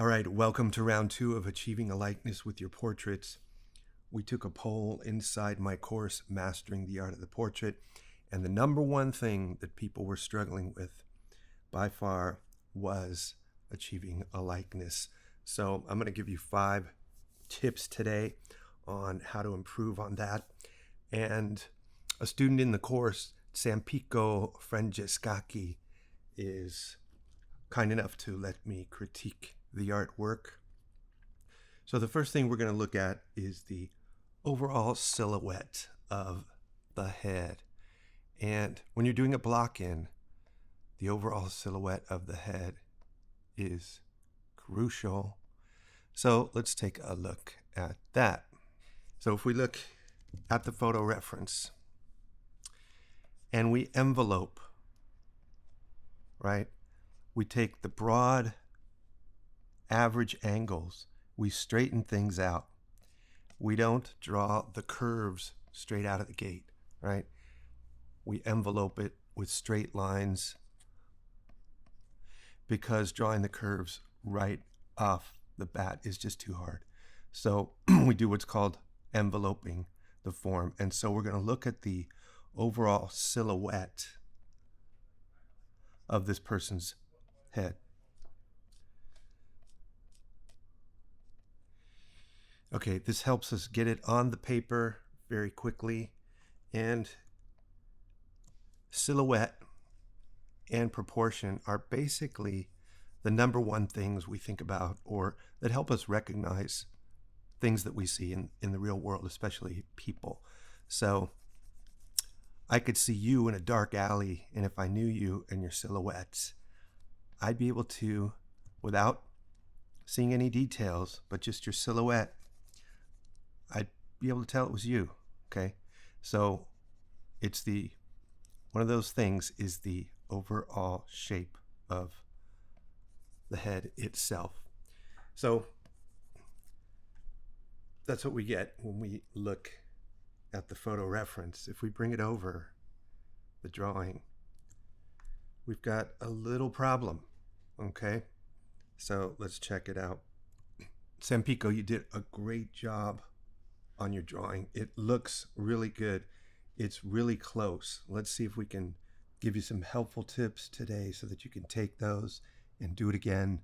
All right, welcome to round 2 of Achieving a Likeness with Your Portraits. We took a poll inside my course, Mastering the Art of the Portrait, and the number one thing that people were struggling with by far was achieving a likeness. So I'm going to give you 5 tips today on how to improve on that. And a student in the course, Sampico Francescaki, is kind enough to let me critique the artwork. So the first thing we're going to look at is the overall silhouette of the head. And when you're doing a block-in, the overall silhouette of the head is crucial. So let's take a look at that. So if we look at the photo reference and we envelope, right? We take the broad average angles, we straighten things out. We don't draw the curves straight out of the gate, right? We envelope it with straight lines because drawing the curves right off the bat is just too hard. So we do what's called enveloping the form. And so we're going to look at the overall silhouette of this person's head. Okay, this helps us get it on the paper very quickly, and silhouette and proportion are basically the number one things we think about, or that help us recognize things that we see in the real world, especially people. So I could see you in a dark alley, and if I knew you and your silhouettes, I'd be able to, without seeing any details, but just your silhouette, I'd be able to tell it was you, okay? So it's one of those things is the overall shape of the head itself. So that's what we get when we look at the photo reference. If we bring it over the drawing, we've got a little problem, okay? So let's check it out. Sampico, you did a great job on your drawing. It looks really good. It's really close. Let's see if we can give you some helpful tips today so that you can take those and do it again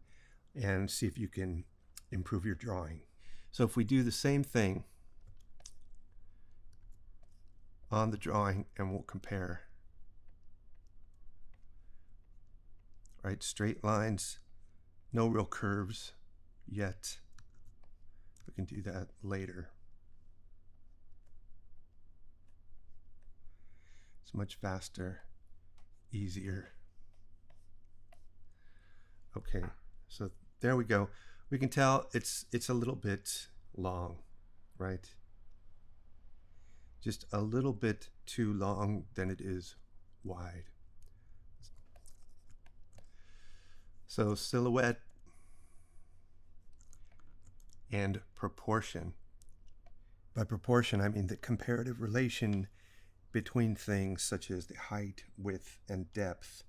and see if you can improve your drawing. So if we do the same thing on the drawing and we'll compare, right? Straight lines, no real curves yet. We can do that later. It's much faster, easier. Okay, so there we go. We can tell it's a little bit long, right? Just a little bit too long than it is wide. So silhouette and proportion. By proportion, I mean the comparative relation between things such as the height, width, and depth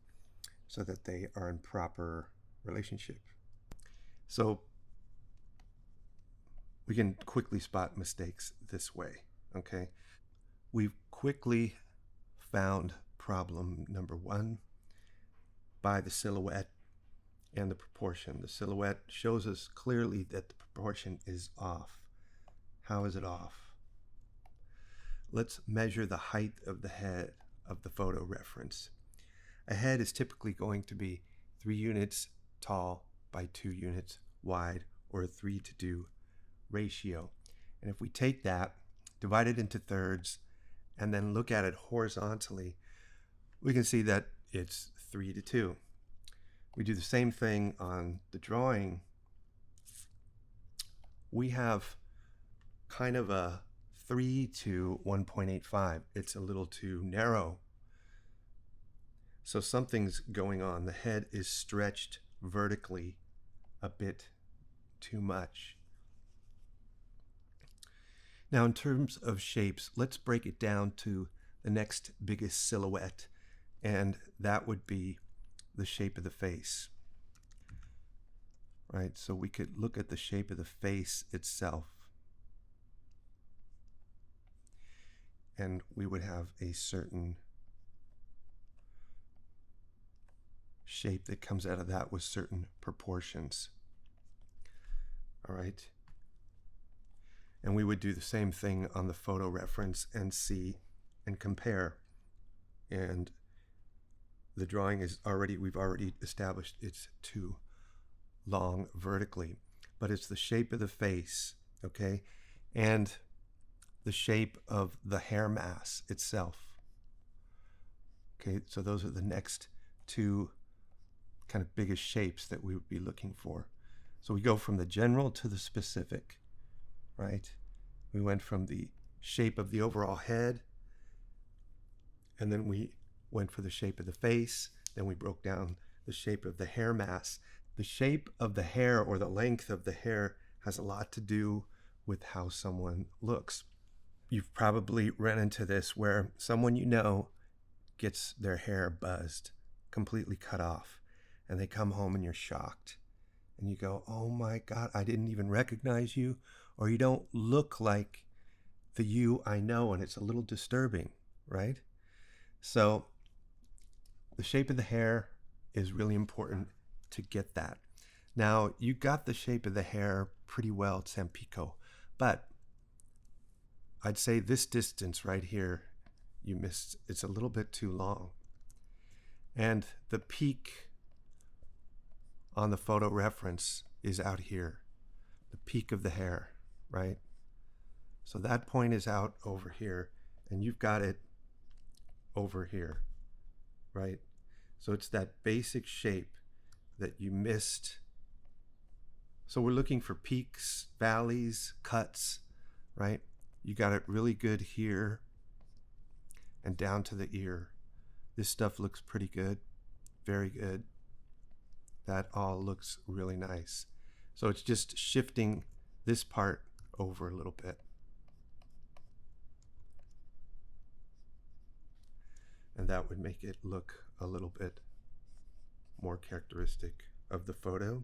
so that they are in proper relationship. So we can quickly spot mistakes this way, okay? We've quickly found problem number 1 by the silhouette and the proportion. The silhouette shows us clearly that the proportion is off. How is it off? Let's measure the height of the head of the photo reference. A head is typically going to be 3 units tall by 2 units wide, or a 3-to-2 ratio. And if we take that, divide it into thirds, and then look at it horizontally, we can see that it's 3-to-2. We do the same thing on the drawing. We have kind of a 3 to 1.85. It's a little too narrow. So something's going on. The head is stretched vertically a bit too much. Now, in terms of shapes, let's break it down to the next biggest silhouette, and that would be the shape of the face. right? So we could look at the shape of the face itself, and we would have a certain shape that comes out of that with certain proportions. All right. And we would do the same thing on the photo reference and see and compare. And the drawing is we've already established it's too long vertically, but it's the shape of the face, okay? And the shape of the hair mass itself. Okay, so those are the next two kind of biggest shapes that we would be looking for. So we go from the general to the specific, right? We went from the shape of the overall head, and then we went for the shape of the face. Then we broke down the shape of the hair mass. The shape of the hair, or the length of the hair, has a lot to do with how someone looks. You've probably run into this where someone you know gets their hair buzzed, completely cut off, and they come home and you're shocked. And you go, oh my God, I didn't even recognize you, or you don't look like the you I know, and it's a little disturbing, right? So the shape of the hair is really important to get that. Now, you got the shape of the hair pretty well at Tampico, but I'd say this distance right here, you missed. It's a little bit too long. And the peak on the photo reference is out here, the peak of the hair, right? So that point is out over here, and you've got it over here, right? So it's that basic shape that you missed. So we're looking for peaks, valleys, cuts, right? You got it really good here and down to the ear. This stuff looks pretty good, very good. That all looks really nice. So it's just shifting this part over a little bit. And that would make it look a little bit more characteristic of the photo.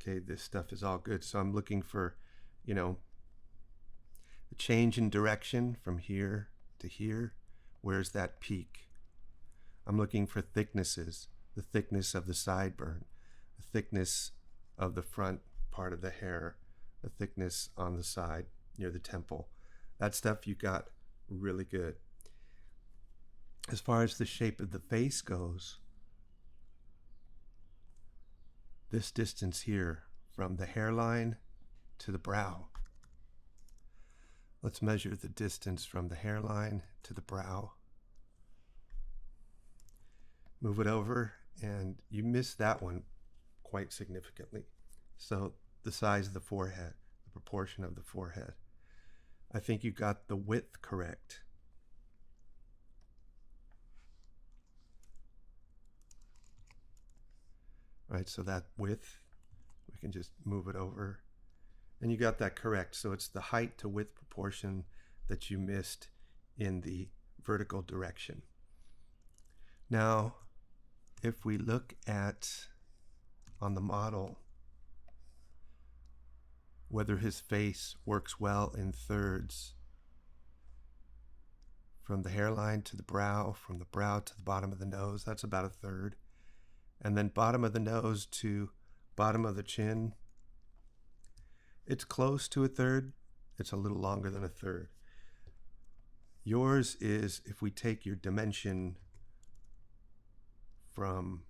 Okay, this stuff is all good. So I'm looking for, a change in direction from here to here. Where's that peak? I'm looking for thicknesses, the thickness of the sideburn, the thickness of the front part of the hair, the thickness on the side near the temple. That stuff you got really good. As far as the shape of the face goes, this distance here from the hairline to the brow. Let's measure the distance from the hairline to the brow. Move it over, and you missed that one quite significantly. So the size of the forehead, the proportion of the forehead. I think you got the width correct. Right, so that width, we can just move it over. And you got that correct. So it's the height to width proportion that you missed in the vertical direction. Now, if we look at, on the model, whether his face works well in thirds, from the hairline to the brow, from the brow to the bottom of the nose, that's about a third. And then bottom of the nose to bottom of the chin, it's close to a third. It's a little longer than a third. Yours is, if we take your dimension from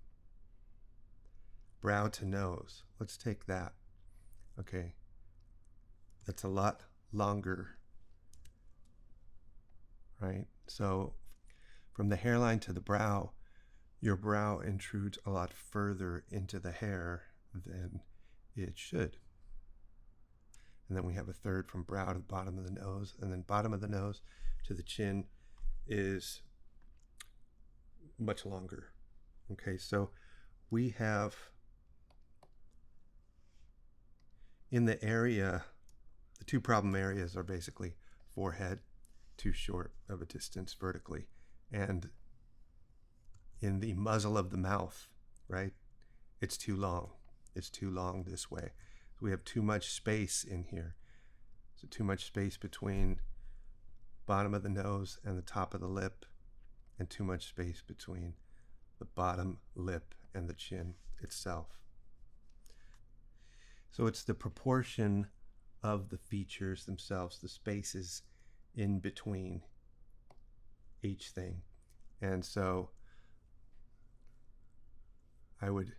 brow to nose, let's take that. Okay, that's a lot longer, right? So from the hairline to the brow, your brow intrudes a lot further into the hair than it should. And then we have a third from brow to the bottom of the nose, and then bottom of the nose to the chin is much longer. Okay, so we have in the area, the two problem areas are basically forehead, too short of a distance vertically, and in the muzzle of the mouth, right? It's too long. is too long this way. So we have too much space in here. So too much space between bottom of the nose and the top of the lip, and too much space between the bottom lip and the chin itself. So it's the proportion of the features themselves, the spaces in between each thing. And so I would,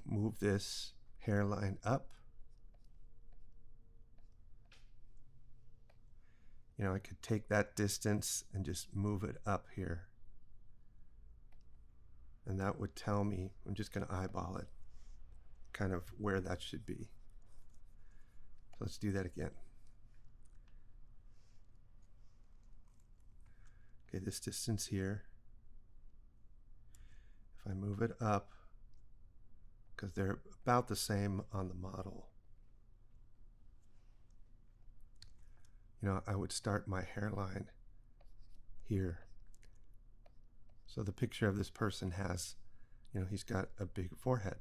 move this hairline up. I could take that distance and just move it up here. And that would tell me, I'm just going to eyeball it, kind of where that should be. So let's do that again. Okay, this distance here. If I move it up, because they're about the same on the model, I would start my hairline here. So the picture of this person has, he's got a bigger forehead.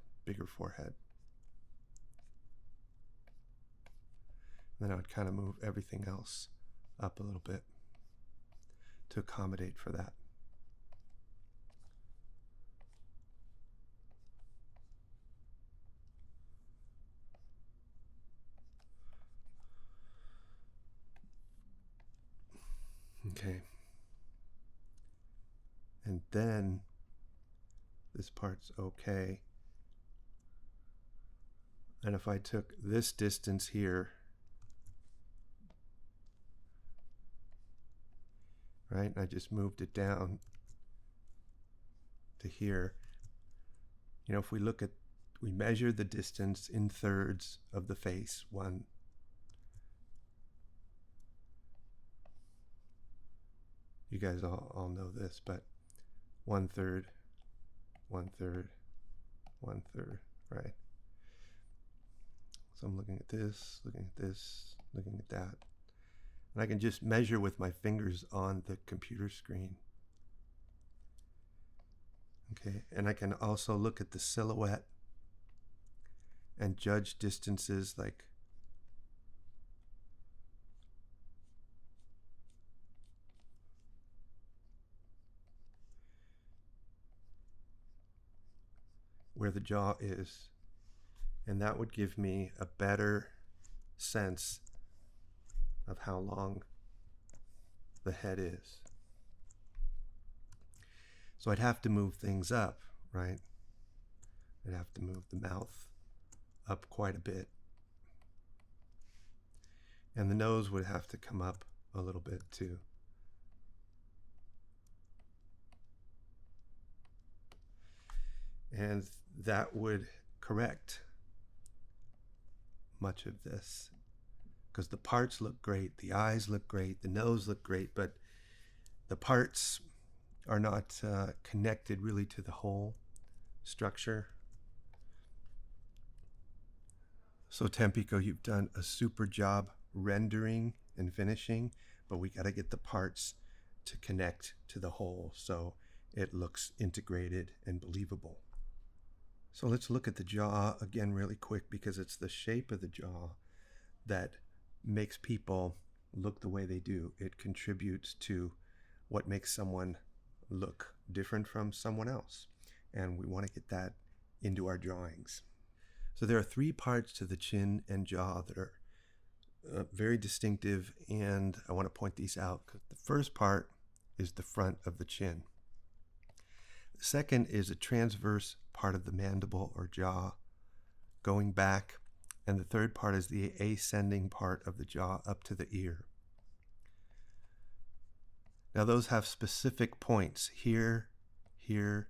And then I would kind of move everything else up a little bit to accommodate for that. Okay. And then this part's okay. And if I took this distance here, right, and I just moved it down to here, if we measure the distance in thirds of the face, one, you guys all know this, but 1/3, 1/3, 1/3, right? So I'm looking at this, looking at this, looking at that. And I can just measure with my fingers on the computer screen. Okay, and I can also look at the silhouette and judge distances like where the jaw is, and that would give me a better sense of how long the head is. So I'd have to move things up, right? I'd have to move the mouth up quite a bit, and the nose would have to come up a little bit too. And that would correct much of this, because the parts look great, the eyes look great, the nose look great, but the parts are not connected really to the whole structure. So Tampico, you've done a super job rendering and finishing, but we got to get the parts to connect to the whole so it looks integrated and believable. So let's look at the jaw again really quick, because it's the shape of the jaw that makes people look the way they do. It contributes to what makes someone look different from someone else. And we want to get that into our drawings. So there are 3 parts to the chin and jaw that are very distinctive, and I want to point these out. The first part is the front of the chin. The second is a transverse part of the mandible or jaw going back, and the third part is the ascending part of the jaw up to the ear. Now those have specific points here, here,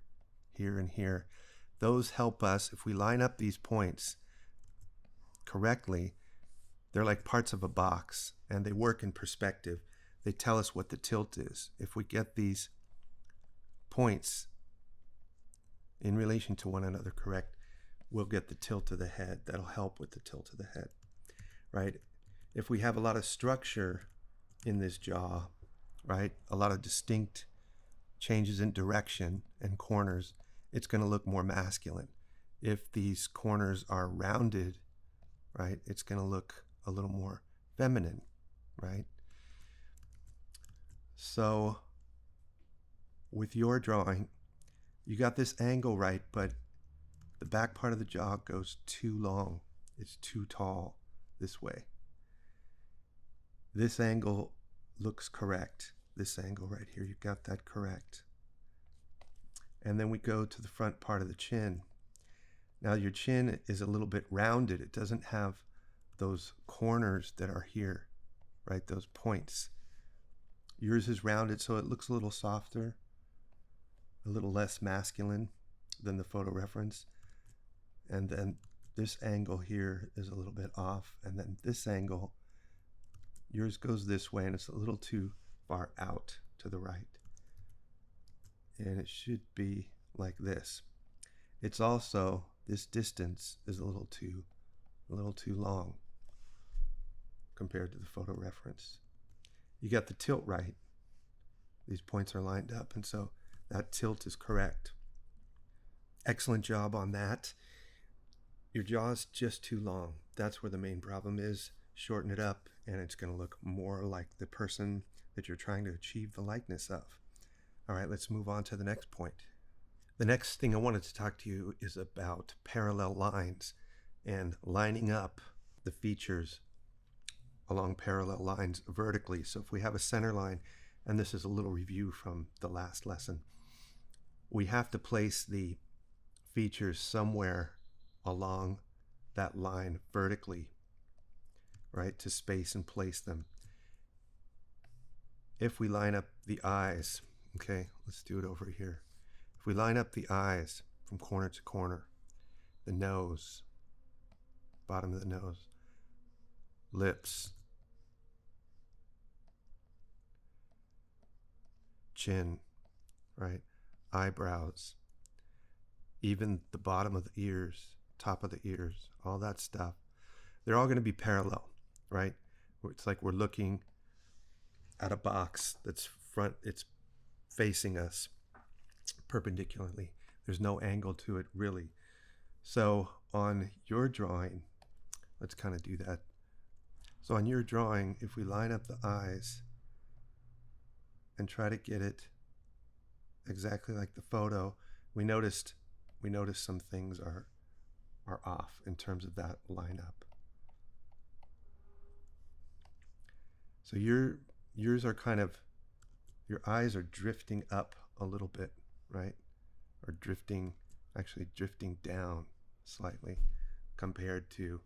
here, and here. Those help us, if we line up these points correctly, they're like parts of a box, and they work in perspective. They tell us what the tilt is. If we get these points in relation to one another correct, we'll get the tilt of the head. That'll help with the tilt of the head, right? If we have a lot of structure in this jaw, right, a lot of distinct changes in direction and corners, it's going to look more masculine. If these corners are rounded, right, it's going to look a little more feminine, right? So with your drawing, you got this angle right, but the back part of the jaw goes too long. It's too tall this way. This angle looks correct. This angle right here, you got that correct. And then we go to the front part of the chin. Now your chin is a little bit rounded. It doesn't have those corners that are here, right? Those points. Yours is rounded, so it looks a little softer, a little less masculine than the photo reference. And then this angle here is a little bit off. And then this angle, yours goes this way and it's a little too far out to the right. And it should be like this. It's also, this distance is a little too long compared to the photo reference. You got the tilt right. These points are lined up, and so that tilt is correct. Excellent job on that. Your jaw's just too long. That's where the main problem is. Shorten it up, and it's going to look more like the person that you're trying to achieve the likeness of. All right, let's move on to the next point. The next thing I wanted to talk to you is about parallel lines and lining up the features along parallel lines vertically. So if we have a center line, and this is a little review from the last lesson, we have to place the features somewhere along that line vertically, right, to space and place them. If we line up the eyes, okay, let's do it over here. If we line up the eyes from corner to corner, the nose, bottom of the nose, lips, chin, right, eyebrows, even the bottom of the ears, top of the ears, all that stuff, they're all going to be parallel, right? It's like we're looking at a box that's it's facing us perpendicularly. There's no angle to it really. So on your drawing, let's kind of do that. So on your drawing, if we line up the eyes and try to get it exactly like the photo, we noticed some things are off in terms of that lineup. So yours are kind of, your eyes are drifting up a little bit, right? Or actually drifting down slightly compared to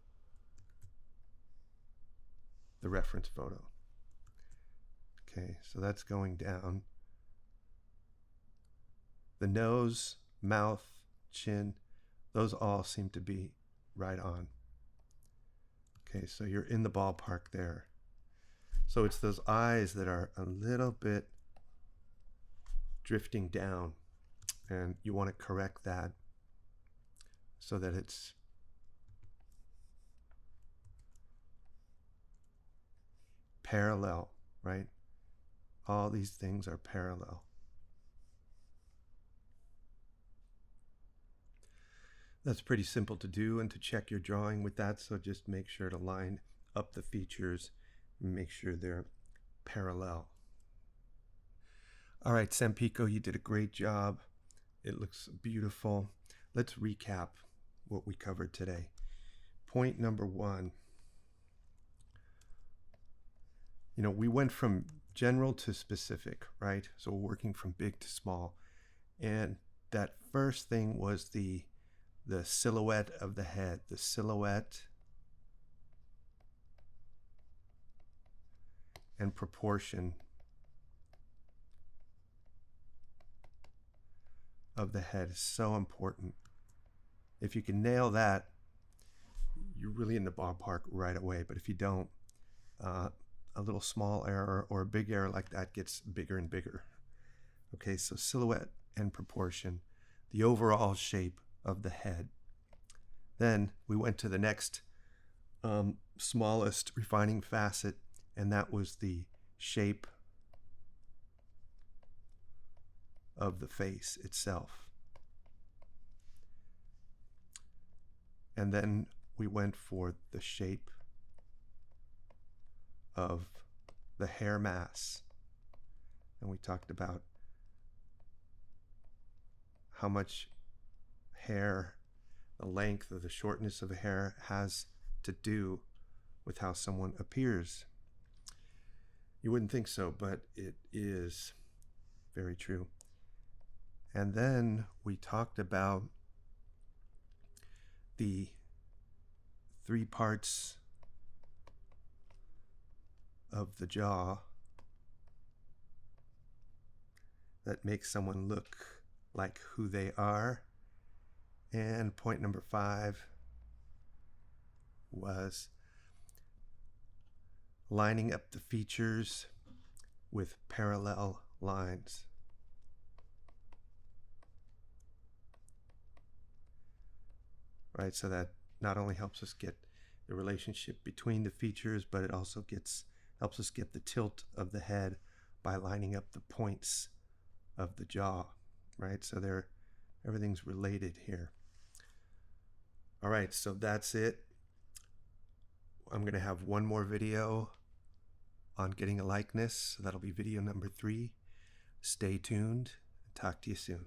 the reference photo. Okay, so that's going down. The nose, mouth, chin, those all seem to be right on. Okay, so you're in the ballpark there. So it's those eyes that are a little bit drifting down, and you want to correct that so that it's parallel, right? All these things are parallel. That's pretty simple to do and to check your drawing with that, so just make sure to line up the features and make sure they're parallel. All right, Sampico, you did a great job. It looks beautiful. Let's recap what we covered today. Point number 1. We went from general to specific, right? So we're working from big to small. And that first thing was the silhouette of the head, the silhouette and proportion of the head is so important. If you can nail that, you're really in the ballpark right away. But if you don't, a little small error or a big error like that gets bigger and bigger. Okay, so silhouette and proportion, the overall shape of the head. Then we went to the next smallest refining facet, and that was the shape of the face itself. And then we went for the shape of the hair mass. And we talked about how much hair, the length or the shortness of the hair has to do with how someone appears. You wouldn't think so, but it is very true. And then we talked about the 3 parts of the jaw that make someone look like who they are. And point number 5 was lining up the features with parallel lines. Right, so that not only helps us get the relationship between the features, but it also helps us get the tilt of the head by lining up the points of the jaw, right? So everything's related here. All right, so that's it. I'm going to have one more video on getting a likeness. So that'll be video number 3. Stay tuned. Talk to you soon.